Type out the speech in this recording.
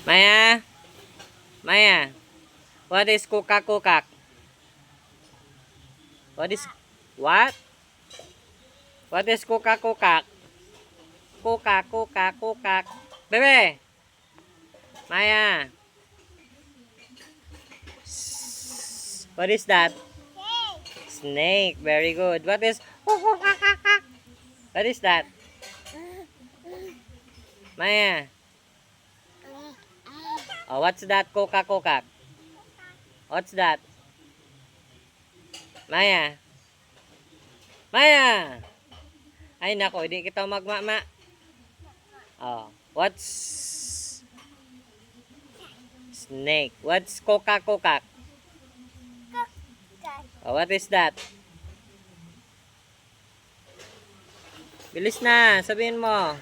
Maya? Maya? What is kukak-kukak? What is... What? What is kukak-kukak? Kukak-kukak-kukak. Bebe! Maya? What is that? Snake. Very good. What is... What is that? Maya? Oh, what's that? Kukak-kukak. What's that? Maya? Maya! Ay, nako. Hindi kita magmama. Oh, what's... Snake. What's kukak-kukak? Oh, what is that? Bilis na. Sabihin mo.